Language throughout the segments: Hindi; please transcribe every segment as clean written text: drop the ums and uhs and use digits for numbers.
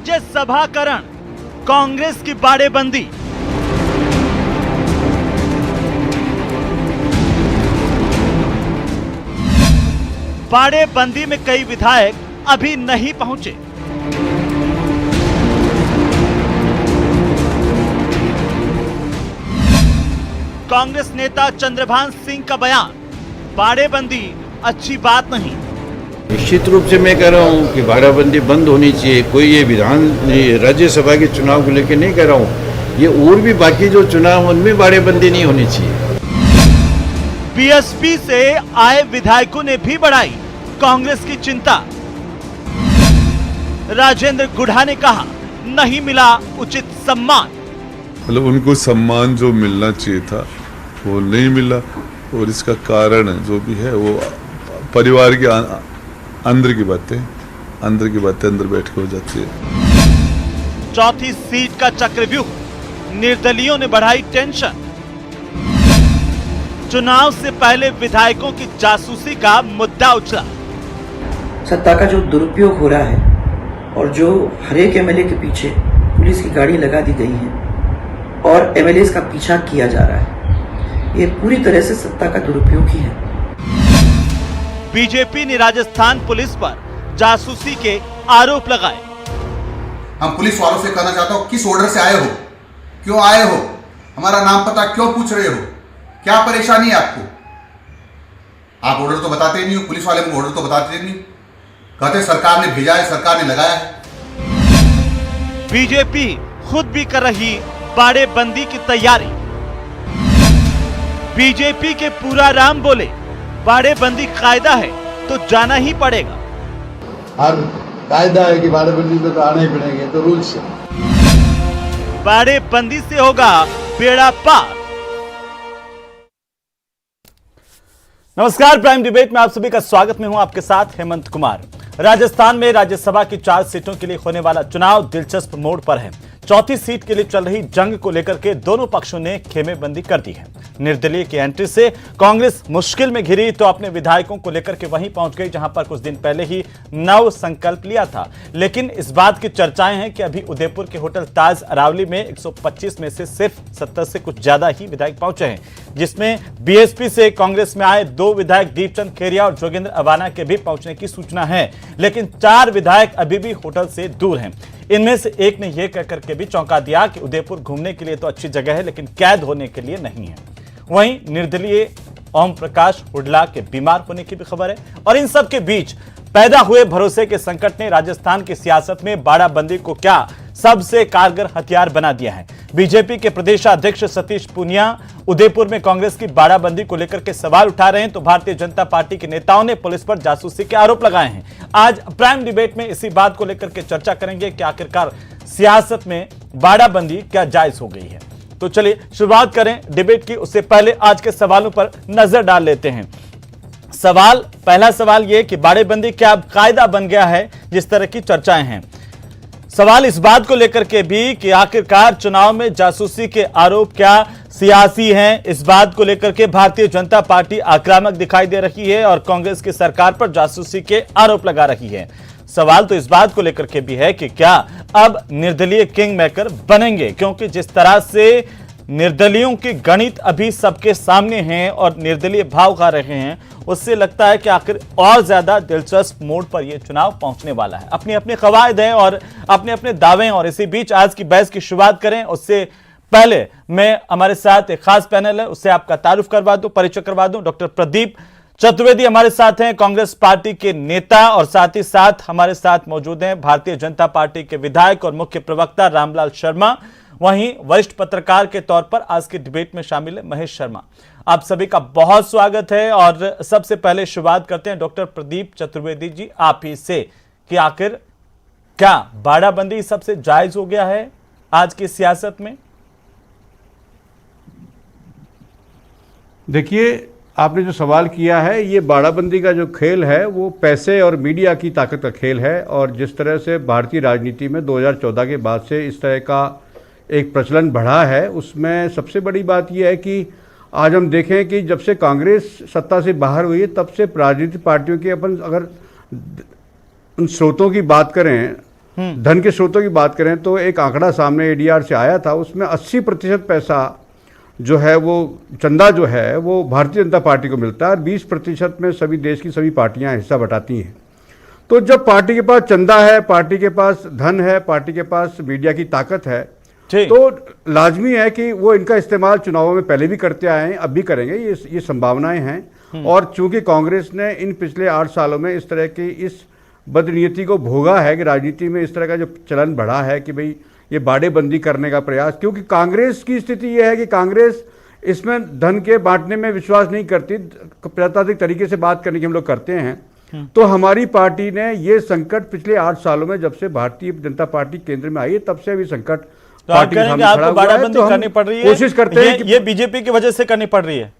राज्यसभाकरण, कांग्रेस की बाड़ेबंदी। बाड़ेबंदी में कई विधायक अभी नहीं पहुंचे। कांग्रेस नेता चंद्रभान सिंह का बयान, बाड़ेबंदी अच्छी बात नहीं। निश्चित रूप से मैं कह रहा हूँ कि बाड़ेबंदी बंद होनी चाहिए। कोई ये राज्यसभा के चुनाव को लेकर नहीं कह रहा हूँ, ये और भी बाकी जो चुनाव उनमें बाड़ेबंदी नहीं होनी चाहिए। बीएसपी से आए विधायकों ने भी बढ़ाई कांग्रेस की चिंता। राजेंद्र गुढ़ा ने कहा, नहीं मिला उचित सम्मान। मतलब उनको सम्मान जो मिलना चाहिए था वो नहीं मिला, और इसका कारण जो भी है वो परिवार के अंदर की बातें अंदर बैठ के हो जाती है। चौथी सीट का चक्रव्यूह, निर्दलीयों ने बढ़ाई टेंशन। चुनाव से पहले विधायकों की जासूसी का मुद्दा उछला। सत्ता का जो दुरुपयोग हो रहा है और जो हर एक एमएलए के पीछे पुलिस की गाड़ी लगा दी गई है और एमएलए का पीछा किया जा रहा है, ये पूरी तरह से सत्ता का दुरुपयोग ही है। बीजेपी ने राजस्थान पुलिस पर जासूसी के आरोप लगाए। हम पुलिस वालों से कहना चाहता हूं, किस ऑर्डर से आए हो, क्यों आए हो, हमारा नाम पता क्यों पूछ रहे हो, क्या परेशानी है आपको? आप ऑर्डर तो बताते ही नहीं हो, पुलिस वाले को ऑर्डर तो बताते नहीं, कहते सरकार ने भेजा है, सरकार ने लगाया है। बीजेपी खुद भी कर रही बाड़ेबंदी की तैयारी। बीजेपी के पूरा राम बोले, बाड़ेबंदी कायदा है तो जाना ही पड़ेगा। हर कायदा है कि बाड़ेबंदी में तो आना ही पड़ेंगे, तो रूल्स है। बाड़ेबंदी से होगा बेड़ा पार। नमस्कार, प्राइम डिबेट में आप सभी का स्वागत। मैं हूं आपके साथ हेमंत कुमार। राजस्थान में राज्यसभा की 4 सीटों के लिए होने वाला चुनाव दिलचस्प मोड़ पर है। चौथी सीट के लिए चल रही जंग को लेकर के दोनों पक्षों ने खेमेबंदी कर दी है। निर्दलीय की एंट्री से कांग्रेस मुश्किल में घिरी तो अपने विधायकों को लेकर के वहीं पहुंच गई जहां पर कुछ दिन पहले ही नव संकल्प लिया था। लेकिन इस बात की चर्चाएं हैं कि अभी उदयपुर के होटल ताज अरावली में 125 में से सिर्फ 70 से कुछ ज्यादा ही विधायक पहुंचे हैं, जिसमें बीएसपी से कांग्रेस में आए 2 विधायक दीपचंद खेरिया और जोगेंद्र अवाना के भी पहुंचने की सूचना है। लेकिन 4 विधायक अभी भी होटल से दूर हैं। इनमें से एक ने यह कहकर के भी चौंका दिया कि उदयपुर घूमने के लिए तो अच्छी जगह है, लेकिन कैद होने के लिए नहीं है। वहीं निर्दलीय ओम प्रकाश हुड्डा के बीमार होने की भी खबर है। और इन सब के बीच पैदा हुए भरोसे के संकट ने राजस्थान की सियासत में बाड़ाबंदी को क्या सबसे कारगर हथियार बना दिया है। बीजेपी के प्रदेशाध्यक्ष सतीश पूनिया उदयपुर में कांग्रेस की बाड़ाबंदी को लेकर के सवाल उठा रहे हैं, तो भारतीय जनता पार्टी के नेताओं ने पुलिस पर जासूसी के आरोप लगाए हैं। आज प्राइम डिबेट में इसी बात को लेकर के चर्चा करेंगे कि आखिरकार सियासत में बाड़ाबंदी क्या जायज हो गई है। तो चलिए शुरुआत करें डिबेट की। उससे पहले आज के सवालों पर नजर डाल लेते हैं। पहला सवाल यह कि बाड़ेबंदी क्या अब कायदा बन गया है, जिस तरह की चर्चाएं हैं। सवाल इस बात को लेकर के भी कि आखिरकार चुनाव में जासूसी के आरोप क्या सियासी हैं। इस बात को लेकर के भारतीय जनता पार्टी आक्रामक दिखाई दे रही है और कांग्रेस की सरकार पर जासूसी के आरोप लगा रही है। सवाल तो इस बात को लेकर के भी है कि क्या अब निर्दलीय किंग मेकर बनेंगे, क्योंकि जिस तरह से निर्दलियों के गणित अभी सबके सामने हैं और निर्दलीय भाव खा रहे हैं, उससे लगता है कि आखिर और ज्यादा दिलचस्प मोड़ पर यह चुनाव पहुंचने वाला है। अपने अपने कवायद हैं और अपने अपने दावे हैं। और इसी बीच आज की बहस की शुरुआत करें उससे पहले मैं हमारे साथ एक खास पैनल है, उससे आपका तारुफ करवा दूं, परिचय करवा दूं। डॉक्टर प्रदीप चतुर्वेदी हमारे साथ हैं, कांग्रेस पार्टी के नेता, और साथ ही साथ हमारे साथ मौजूद हैं भारतीय जनता पार्टी के विधायक और मुख्य प्रवक्ता रामलाल शर्मा। वहीं वरिष्ठ पत्रकार के तौर पर आज की डिबेट में शामिल है महेश शर्मा। आप सभी का बहुत स्वागत है। और सबसे पहले शुरुआत करते हैं डॉक्टर प्रदीप चतुर्वेदी जी आप ही से कि आखिर क्या बाड़ाबंदी सबसे जायज हो गया है आज की सियासत में? देखिए, आपने जो सवाल किया है, ये बाड़ाबंदी का जो खेल है वो पैसे और मीडिया की ताकत का खेल है। और जिस तरह से भारतीय राजनीति में 2014 के बाद से इस तरह का एक प्रचलन बढ़ा है, उसमें सबसे बड़ी बात यह है कि आज हम देखें कि जब से कांग्रेस सत्ता से बाहर हुई है, तब से राजनीतिक पार्टियों के अपन अगर उन स्रोतों की बात करें धन के स्रोतों की बात करें तो एक आंकड़ा सामने एडीआर से आया था, उसमें 80% पैसा जो है वो चंदा जो है वो भारतीय जनता पार्टी को मिलता है और 20% में सभी देश की सभी पार्टियां हिस्सा बटाती हैं। तो जब पार्टी के पास चंदा है, पार्टी के पास धन है, पार्टी के पास मीडिया की ताकत है, तो लाजमी है कि वो इनका इस्तेमाल चुनावों में पहले भी करते आए हैं, अब भी करेंगे, ये संभावनाएं हैं। और चूंकि कांग्रेस ने इन पिछले 8 सालों में इस तरह की इस बदनीयति को भोगा है कि राजनीति में इस तरह का जो चलन बढ़ा है कि भाई ये बाड़ेबंदी करने का प्रयास, क्योंकि कांग्रेस की स्थिति यह है कि कांग्रेस इसमें धन के बांटने में विश्वास नहीं करती, प्रजातांत्रिक तरीके से बात करने की हम लोग करते हैं। तो हमारी पार्टी ने ये संकट पिछले 8 सालों में जब से भारतीय जनता पार्टी केंद्र में आई है तब से अभी संकट तो आप कह रहे हैं कि आपको बाड़ाबंदी करनी पड़ रही है, कोशिश करते हैं ये बीजेपी की वजह से करनी पड़ रही है।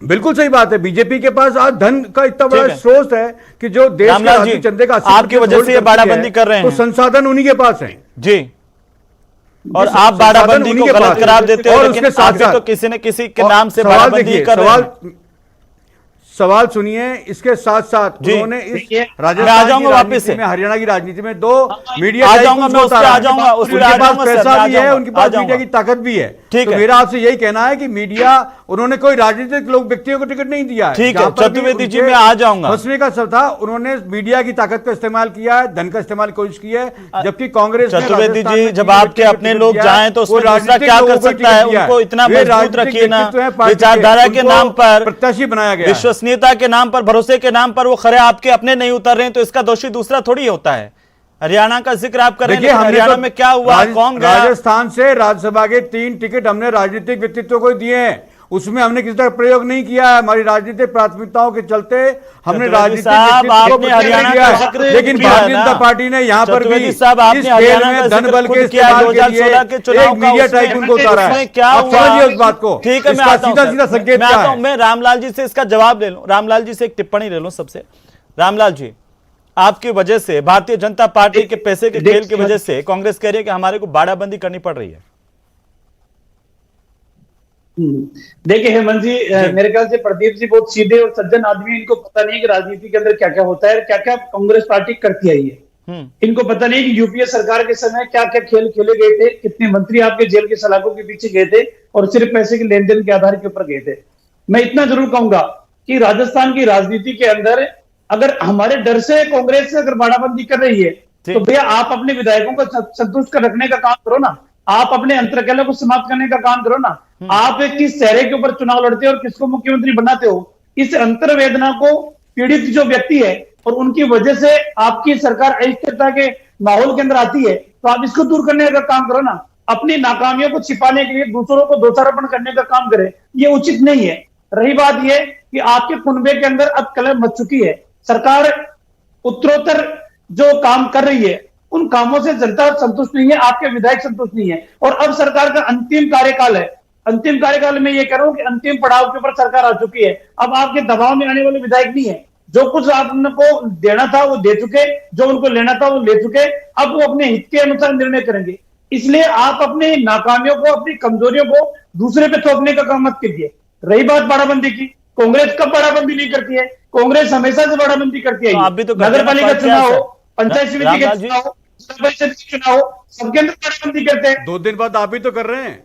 बिल्कुल सही बात है, बीजेपी के पास आज धन का इतना बड़ा स्रोत है कि जो देश के राजनीतिक चंदे का आपकी वजह से ये बाड़ाबंदी कर रहे हैं, तो संसाधन उन्हीं के पास हैं जी, और आप बाड़ाबंदी को गलत करार देते हो, लेकिन आगे तो किसी न किसी के नाम से बाड़ाबंदी कर रहे हैं। सवाल सुनिए, इसके साथ साथ उन्होंने इस राजस्थान की राजनीति में, हरियाणा की राजनीति में 2 मीडिया आ जाऊंगा, मैं उसके आ जाऊंगा, उसके उनके पास पैसा भी है, उनके पास मीडिया की ताकत भी है। ठीक है, मेरा आपसे यही कहना है कि मीडिया, उन्होंने कोई राजनीतिक लोग व्यक्तियों को टिकट नहीं दिया है। ठीक है चतुर्वेदी जी, मैं आ जाऊंगा। फंसने का सब था, उन्होंने मीडिया की ताकत का इस्तेमाल किया है, धन का इस्तेमाल कोशिश की है, जबकि कांग्रेस चतुर्वेदी जी जब आपके अपने लोग जाएं तो उसमें दूसरा क्या कर सकता है, उनको इतना मजबूत रखिए ना, विचारधारा के नाम पर, प्रत्याशी बनाया गया, विश्वसनीयता के नाम पर, भरोसे के नाम पर वो खरे आपके अपने नहीं उतर रहे हैं, तो इसका दोषी दूसरा थोड़ी होता है। हरियाणा का जिक्र आप कर रहे हैं, हरियाणा में क्या हुआ, कौन गया? राजस्थान से राज्यसभा के 3 टिकट हमने राजनीतिक व्यक्तित्व को दिए हैं, उसमें हमने किसी तरह प्रयोग नहीं किया है। हमारी राजनीतिक प्राथमिकताओं के चलते हमने राजनीतिक हरियाणा का जिक्र, लेकिन भारतीय जनता पार्टी ने यहाँ पर भी इस खेल में धन बल के इस्तेमाल के लिए एक मीडिया टाइकून को उतारा है। क्या समझिए उस बात को। ठीक है, मैं सीधा सीधा संकेत क्या है? मैं रामलाल जी से इसका जवाब ले लूं, रामलाल जी से एक टिप्पणी ले लूं सबसे। रामलाल जी, आपकी वजह से, भारतीय जनता पार्टी के पैसे के खेल की वजह से कांग्रेस कह रही है कि हमारे को बाड़ाबंदी करनी पड़ रही है। देखिए हेमंत जी, मेरे ख्याल से प्रदीप जी बहुत सीधे और सज्जन आदमी हैं, इनको पता नहीं कि राजनीति के अंदर क्या क्या होता है, क्या क्या कांग्रेस पार्टी करती आई है। इनको पता नहीं कि यूपीए सरकार के समय क्या क्या खेल खेले गए थे, कितने मंत्री आपके जेल के सलाखों के पीछे गए थे और सिर्फ पैसे के लेन देन के आधार के ऊपर गए थे। मैं इतना जरूर कहूंगा कि राजस्थान की राजनीति के अंदर अगर हमारे डर से कांग्रेस से अगर बाड़ाबंदी कर रही है तो भैया आप अपने विधायकों को संतुष्ट कर रखने का काम करो ना, आप अपने अंतर्कलह को समाप्त करने का काम करो ना। आप किस चेहरे के ऊपर चुनाव लड़ते हो और किसको मुख्यमंत्री बनाते हो, इस अंतर वेदना को पीड़ित जो व्यक्ति है और उनकी वजह से आपकी सरकार अस्थिरता के माहौल के अंदर आती है, तो आप इसको दूर करने का काम करो ना। अपनी नाकामियों को छिपाने के लिए दूसरों को दोषारोपण करने का काम करे, ये उचित नहीं है। रही बात ये कि आपके कुनबे के अंदर अब कलह मच चुकी है, सरकार उत्तरोत्तर जो काम कर रही है उन कामों से जनता संतुष्ट नहीं है, आपके विधायक संतुष्ट नहीं है, और अब सरकार का अंतिम कार्यकाल है। अंतिम कार्यकाल में ये कह रहा हूं कि अंतिम पड़ाव के ऊपर सरकार आ चुकी है। अब आपके दबाव में आने वाले विधायक नहीं है, जो कुछ आपको देना था वो दे चुके, जो उनको लेना था वो ले चुके, अब वो अपने हित के अनुसार निर्णय करेंगे। इसलिए आप अपनी नाकामियों को, अपनी कमजोरियों को दूसरे पे थोपने का काम मत कीजिए। रही बात बाड़ाबंदी की, कांग्रेस कब बाड़ाबंदी नहीं करती है? कांग्रेस हमेशा से बाड़ाबंदी करती है। नगर पालिका चुनाव हो, पंचायत समिति के चुनाव हो, चुनाव हो, सबके अंदर बाड़ाबंदी करते हैं। 2 दिन बाद आप भी तो कर रहे हैं,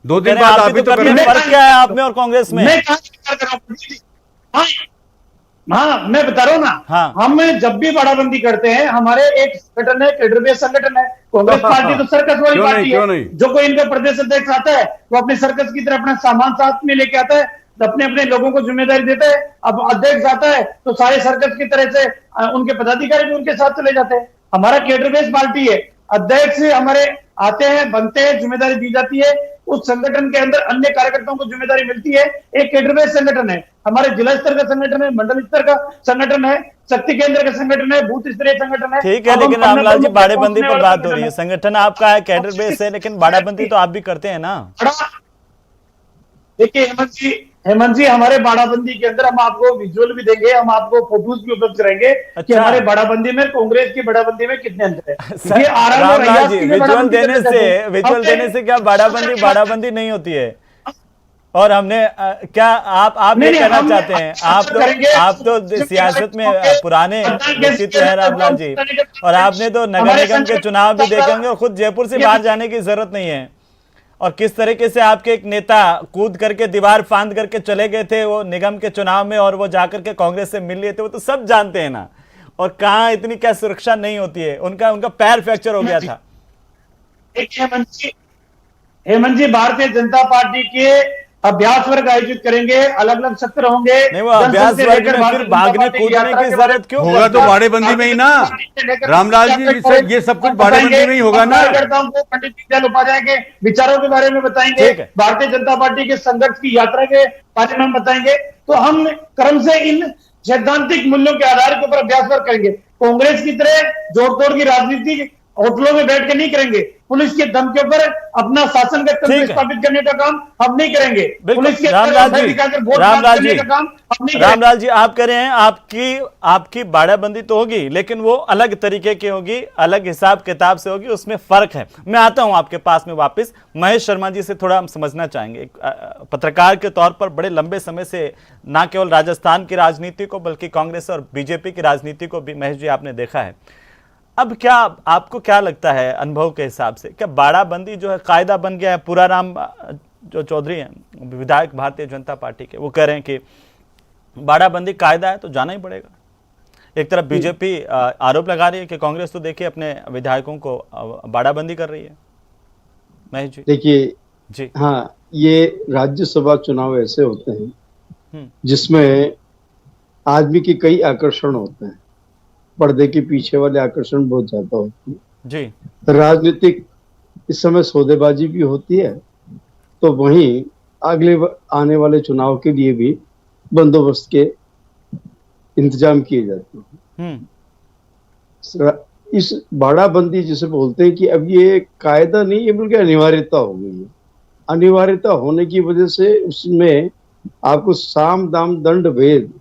2 दिन बाद आप भी तो कर रहे हैं। फर्क क्या है आप में और कांग्रेस में? मैं कहां कर रहा हूं? हाँ मैं बता रहा हूं ना। हाँ। हम जब भी बाड़ाबंदी करते हैं, हमारे एक संगठन है, कैडर बेस संगठन है। कांग्रेस पार्टी तो सर्कस वाली पार्टी है। जो कोई इनका प्रदेश अध्यक्ष आता है वो अपने सर्कस की तरह अपना सामान साथ में लेके आता है, अपने अपने लोगों को जिम्मेदारी देता है। अब अध्यक्ष आता है तो सारे सर्कस की तरह से उनके पदाधिकारी भी उनके साथ चले जाते हैं। हमारा कैडर बेस पार्टी है, अध्यक्ष हमारे आते हैं, बनते हैं, जिम्मेदारी दी जाती है, उस संगठन के अंदर अन्य कार्यकर्ताओं को जिम्मेदारी मिलती है। एक कैडर बेस संगठन है, हमारे जिला स्तर का संगठन है, मंडल स्तर का संगठन है, शक्ति केंद्र का संगठन है, बूथ स्तरीय संगठन है। ठीक है, लेकिन रामलाल जी बाड़ाबंदी पर बात हो रही है, संगठन आपका है, कैडर बेस है, लेकिन बाड़ाबंदी तो आप भी करते हैं ना। देखिए हेमंत जी हमारे बाड़ाबंदी के अंदर हम आपको विजुअल भी देंगे, हम आपको फोटोज भी उपलब्ध करेंगे कि हमारे बाड़ाबंदी में कांग्रेस की बाड़ाबंदी में कितने अंतर है। ये रामलाल जी विजुअल देने से क्या बाड़ाबंदी नहीं होती है? और हमने क्या आप ये नहीं, कहना हम चाहते हैं? आप तो सियासत में पुराने व्यक्तित्व हैं रामलाल जी, और आपने तो नगर निगम के चुनाव भी देखे होंगे और खुद जयपुर से बाहर जाने की जरूरत नहीं है। और किस तरीके से आपके एक नेता कूद करके दीवार फांद करके चले गए थे वो निगम के चुनाव में, और वो जाकर के कांग्रेस से मिल लिए थे, वो तो सब जानते हैं ना। और कहाँ इतनी क्या सुरक्षा नहीं होती है, उनका पैर फ्रैक्चर हो गया था। हेमंत जी भारतीय जनता पार्टी के अभ्यास वर्ग आयोजित करेंगे, अलग अलग सत्र होंगे। नहीं, वो अभ्यास वर्ग में फिर भागने कूदने की जरूरत क्यों? होगा तो बाड़ेबंदी में ही ना रामलाल जी, ये सब कुछ बाड़ेबंदी में ही होगा ना। को पंडित दीनदयाल उपाध्याय के विचारों के बारे में बताएंगे, भारतीय जनता पार्टी के संघर्ष की यात्रा के बारे में हम बताएंगे। तो हम क्रम से इन सैद्धांतिक मूल्यों के आधार के ऊपर अभ्यास वर्ग करेंगे। कांग्रेस की तरह जोड़ तोड़ की राजनीति होटलों में बैठ के नहीं करेंगे। पुलिस के दम के ऊपर अपना शासन का तंत्र स्थापित करने का काम हम नहीं करेंगे। पुलिस के रामलाल जी आप कह रहे हैं आपकी बाड़ाबंदी तो होगी, लेकिन वो अलग तरीके की होगी, अलग हिसाब किताब से होगी, उसमें फर्क है। मैं आता हूं आपके पास में वापस। महेश शर्मा जी से थोड़ा हम समझना चाहेंगे, पत्रकार के तौर पर बड़े लंबे समय से न केवल राजस्थान की राजनीति को बल्कि कांग्रेस और बीजेपी की राजनीति को भी महेश जी आपने देखा है। अब क्या आपको क्या लगता है अनुभव के हिसाब से, क्या बाड़ाबंदी जो है कायदा बन गया है? पूराराम जो चौधरी हैं विधायक भारतीय जनता पार्टी के, वो कह रहे हैं कि बाड़ाबंदी कायदा है तो जाना ही पड़ेगा। एक तरफ बीजेपी आरोप लगा रही है कि कांग्रेस तो देखिए अपने विधायकों को बाड़ाबंदी कर रही है। महेश जी देखिए जी, हाँ, ये राज्यसभा चुनाव ऐसे होते हैं जिसमें आदमी के कई आकर्षण होते हैं, पर्दे के पीछे वाले आकर्षण बहुत ज्यादा होती है जी। राजनीतिक इस समय सौदेबाजी भी होती है, तो वहीं अगले आने वाले चुनाव के लिए भी बंदोबस्त के इंतजाम किए जाते हैं। इस बाड़ाबंदी जिसे बोलते हैं कि अब ये कायदा नहीं, ये बल्कि अनिवार्यता हो गई है। अनिवार्यता होने की वजह से उसमें आपको साम दाम दंड भेद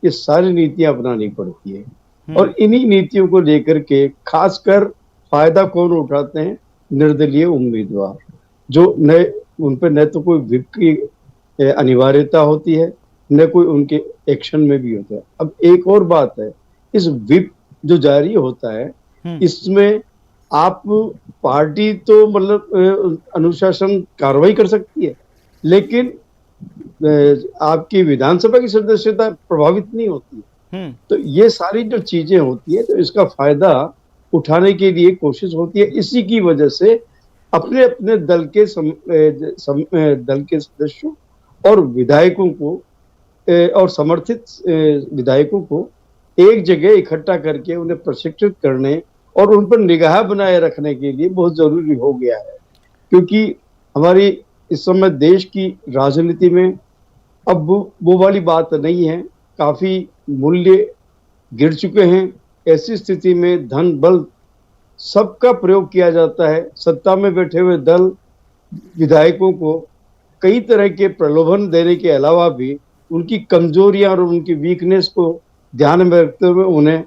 ये सारी नीतियां अपनानी पड़ती है, और इन्हीं नीतियों को लेकर के खासकर फायदा कौन उठाते हैं? निर्दलीय उम्मीदवार, जो न उन पर न तो कोई विप की अनिवार्यता होती है, न कोई उनके एक्शन में भी होता है। अब एक और बात है, इस विप जो जारी होता है इसमें आप पार्टी तो मतलब अनुशासन कार्रवाई कर सकती है, लेकिन आपकी विधानसभा की सदस्यता प्रभावित नहीं होती है। तो ये सारी जो चीजें होती है, तो इसका फायदा उठाने के लिए कोशिश होती है। इसी की वजह से अपने अपने दल के सदस्यों और विधायकों को और समर्थित विधायकों को एक जगह इकट्ठा करके उन्हें प्रशिक्षित करने और उन पर निगाह बनाए रखने के लिए बहुत जरूरी हो गया है, क्योंकि हमारी इस समय देश की राजनीति में अब वो वाली बात नहीं है। काफी मूल्य गिर चुके हैं। ऐसी स्थिति में धन बल सबका प्रयोग किया जाता है। सत्ता में बैठे हुए दल विधायकों को कई तरह के प्रलोभन देने के अलावा भी उनकी कमजोरियां और उनकी वीकनेस को ध्यान में रखते हुए उन्हें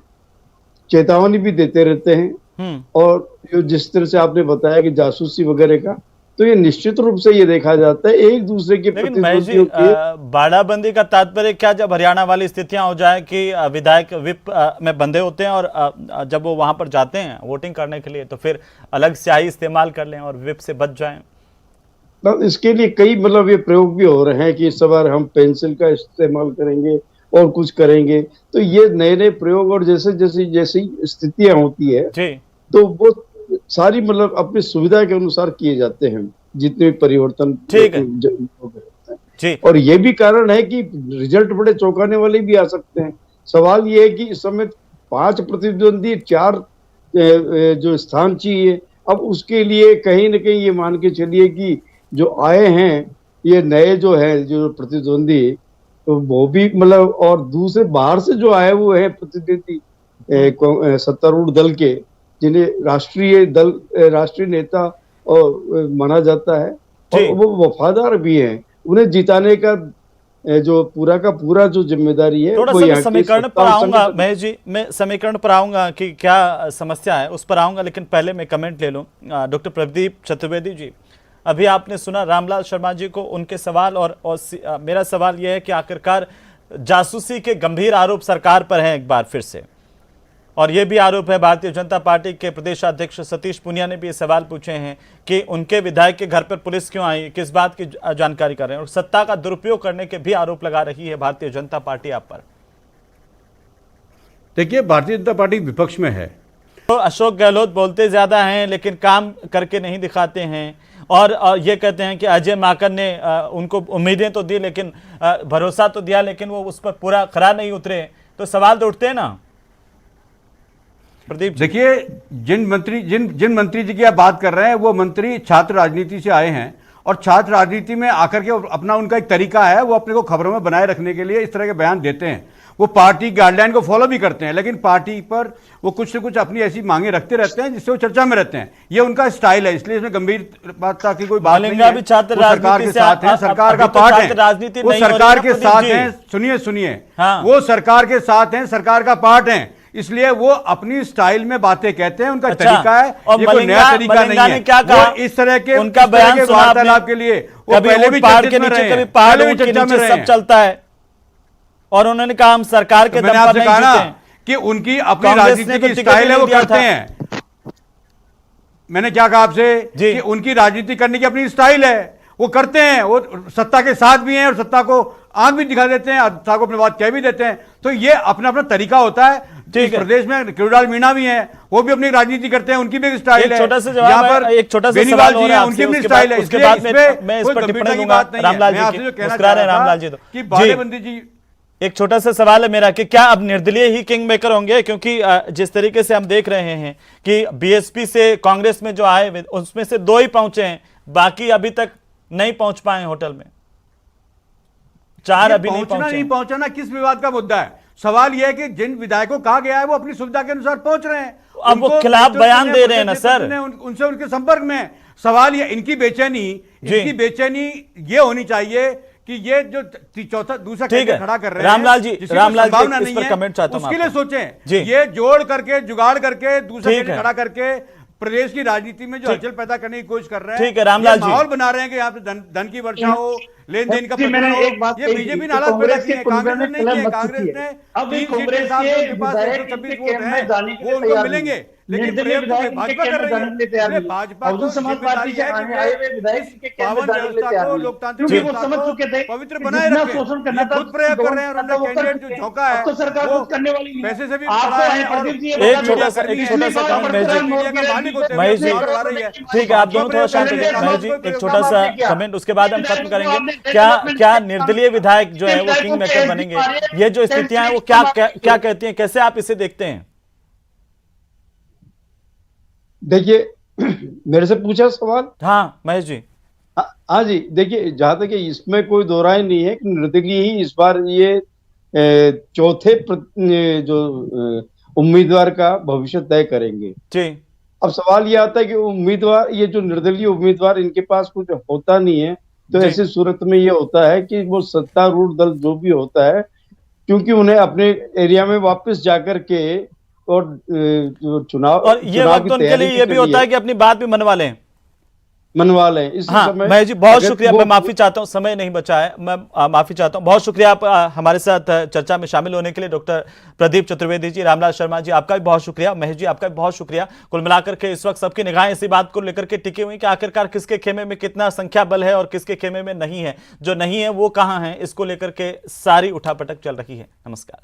चेतावनी भी देते रहते हैं। और जो जिस तरह से आपने बताया कि जासूसी वगैरह का, तो ये निश्चित रूप से ये देखा जाता है एक दूसरे के प्रतिद्वंदियों के। बाड़ाबंदी का तात्पर्य क्या, जब हरियाणा वाली स्थितियां हो जाए कि विधायक विप में बंधे होते हैं और जब वो वहां पर जाते हैं वोटिंग करने के लिए तो फिर अलग स्याही इस्तेमाल कर लें और विप से बच जाएं? तो इसके लिए कई मतलब ये प्रयोग भी हो रहे हैं कि इस बार हम पेंसिल का इस्तेमाल करेंगे और कुछ करेंगे। तो ये नए नए प्रयोग और जैसी स्थितियां होती है तो वो सारी मतलब अपनी सुविधा के अनुसार किए जाते हैं जितने परिवर्तन। ठीक है। और ये भी कारण है कि रिजल्ट बड़े चौंकाने वाले भी आ सकते हैं। सवाल ये है कि इस समय 5 प्रतिद्वंदी 4 जो स्थान चाहिए, अब उसके लिए कहीं ना कहीं ये मान के चलिए कि जो आए हैं ये नए जो है जो प्रतिद्वंदी, तो वो भी मतलब, और दूसरे बाहर से जो आए वो है प्रतिनिधि सत्तारूढ़ दल के, जिन्हें राष्ट्रीय नेता और माना जाता है और वो वफादार भी हैं। उन्हें जिताने का जो पूरा जो जिम्मेदारी है थोड़ा सा समीकरण पर आऊंगा महेश जी, मैं समीकरण पर आऊंगा कि क्या समस्या है उस पर आऊंगा, लेकिन पहले मैं कमेंट ले लूं। डॉक्टर प्रदीप चतुर्वेदी जी, अभी आपने सुना रामलाल शर्मा जी को, उनके सवाल और मेरा सवाल यह है कि आखिरकार जासूसी के गंभीर आरोप सरकार पर हैं एक बार फिर से, और यह भी आरोप है भारतीय जनता पार्टी के प्रदेश अध्यक्ष सतीश पूनिया ने भी ये सवाल पूछे हैं कि उनके विधायक के घर पर पुलिस क्यों आई, किस बात की जानकारी कर रहे हैं, और सत्ता का दुरुपयोग करने के भी आरोप लगा रही है भारतीय जनता पार्टी आप पर। देखिए, भारतीय जनता पार्टी विपक्ष में है तो अशोक गहलोत बोलते ज्यादा हैं लेकिन काम करके नहीं दिखाते हैं, और ये कहते हैं कि अजय माकन ने उनको उम्मीदें तो दी लेकिन भरोसा तो दिया लेकिन वो उस पर पूरा खरा नहीं उतरे, तो सवाल तो उठते हैं ना प्रदीप। देखिए, जिन मंत्री जी की आप बात कर रहे हैं वो मंत्री छात्र राजनीति से आए हैं, और छात्र राजनीति में आकर के अपना उनका एक तरीका है, वो अपने को खबरों में बनाए रखने के लिए इस तरह के बयान देते हैं। वो पार्टी गाइडलाइन को फॉलो भी करते हैं, लेकिन पार्टी पर वो कुछ से कुछ अपनी ऐसी मांगे रखते रहते हैं जिससे वो चर्चा में रहते हैं। ये उनका स्टाइल है, इसलिए इसमें गंभीर बात की कोई बात नहीं है। भी छात्र वो सरकार के साथ है, सरकार का पार्ट है, वो सरकार के साथ है। सुनिए, वो सरकार के साथ हैं, सरकार का पार्ट है, इसलिए वो अपनी स्टाइल में बातें कहते हैं। उनका तरीका है, ये कोई नया तरीका नहीं है। क्या कहा? वो इस तरह के उनका बयान वार्तालाप के लिए वो पहले भी पहाड़ के नीचे, कभी पहाड़ के नीचे सब चलता है, और उन्होंने कहा हम सरकार के दम पर नहीं जीते हैं कि उनकी अपनी राजनीति की स्टाइल है, वो करते हैं। मैंने क्या कहा आपसे कि उनकी राजनीति करने की अपनी स्टाइल है, वो करते हैं। वो सत्ता के साथ भी हैं और सत्ता को आंख भी दिखा देते हैं, सत्ता को अपनी बात कह भी देते हैं। तो ये अपना अपना तरीका होता है। इस प्रदेश में किरोड़लाल मीणा भी हैं, वो भी अपनी राजनीति करते हैं, उनकी भी एक स्टाइल है। छोटा सा जवाब है, एक छोटा सा बेनीवाल जी हैं, उनकी भी स्टाइल है। उसके बाद मैं इस पर टिप्पणी दूंगा। रामलाल जी मुस्कुरा रहे हैं, रामलाल जी तो कि बाड़ेबंदी जी। एक छोटा सा सवाल है मेरा कि क्या अब निर्दलीय ही किंग मेकर होंगे, क्योंकि जिस तरीके से हम देख रहे हैं कि बीएसपी से कांग्रेस में जो आए उसमें से 2 ही पहुंचे हैं, बाकी अभी तक नहीं पहुंच पाए होटल में, 4 अभी नहीं पहुंचना किस विवाद का मुद्दा है? सवाल यह है कि जिन विधायकों कहा गया है वो अपनी सुविधा के अनुसार पहुंच रहे हैं। अब वो खिलाफ बयान दे रहे हैं ना सर, उनसे उनके संपर्क में। सवाल ये इनकी बेचैनी ये होनी चाहिए कि ये जो दूसरा खड़ा कर रहे हैं, रामलाल जी इस पर कमेंट चाहता हूं, उसके लिए सोचें। ये जोड़ करके जुगाड़ करके दूसरा खड़ा करके प्रदेश की राजनीति में जो हलचल पैदा करने की कोशिश कर रहे हैं। ठीक है रामलाल जी, माहौल बना रहे हैं कि यहाँ पे धन की वर्षा हो, लेन देन का प्रदर्शन हो। ये बीजेपी ने हालात पैदा किए हैं, कांग्रेस ने नहीं किए। कांग्रेस ने 3 सीटें के साथ उनके पास 126 वोट हैं, वो उनको मिलेंगे, लेकिन भाजपा कर रही है। भाजपा को समाज पार्टी से आए हुए विधायक के पावन व्यवस्था को, लोकतांत्रिक व्यवस्था को पवित्र बनाए रखें, खुद प्रयोग कर रहे हैं। और उनका कैंडिडेट जो झोंका है वो पैसे से भी बड़ा है। और एक छोटा सा महेश जी, ठीक है आप दोनों थोड़ा शांत रहिए। महेश जी एक छोटा सा कमेंट, उसके बाद हम खत्म करेंगे। क्या निर्दलीय विधायक जो है वो किंग मेकर बनेंगे? ये जो स्थितियां हैं वो क्या कहती हैं, कैसे आप इसे देखते हैं? देखिए, मेरे से पूछा सवाल। हाँ महेश जी। हाँ जी, देखिए, जहां तक इसमें कोई दो राय नहीं है कि निर्दलीय ही इस बार ये चौथे जो उम्मीदवार का भविष्य तय करेंगे जी। अब सवाल ये आता है कि उम्मीदवार, ये जो निर्दलीय उम्मीदवार, इनके पास कुछ होता नहीं है, तो ऐसी सूरत में ये होता है कि वो सत्तारूढ़ दल जो भी होता है, क्योंकि उन्हें अपने एरिया में वापस जाकर के और चुनाव, और ये वक्त उनके लिए ये भी होता है कि अपनी बात भी मनवा लें। इस हाँ, समय मैं जी बहुत शुक्रिया, मैं माफी चाहता हूं, समय नहीं बचा है, मैं माफी चाहता हूं। बहुत शुक्रिया आप हमारे साथ चर्चा में शामिल होने के लिए, डॉक्टर प्रदीप चतुर्वेदी जी, रामलाल शर्मा जी, आपका भी बहुत शुक्रिया, महेश जी आपका भी बहुत शुक्रिया। कुल मिलाकर के इस वक्त सबकी निगाहें इसी बात को लेकर के टिकी हुई कि आखिरकार किसके खेमे में कितना संख्या बल है और किसके खेमे में नहीं है, जो नहीं है वो कहां है, इसको लेकर के सारी उठापटक चल रही है। नमस्कार।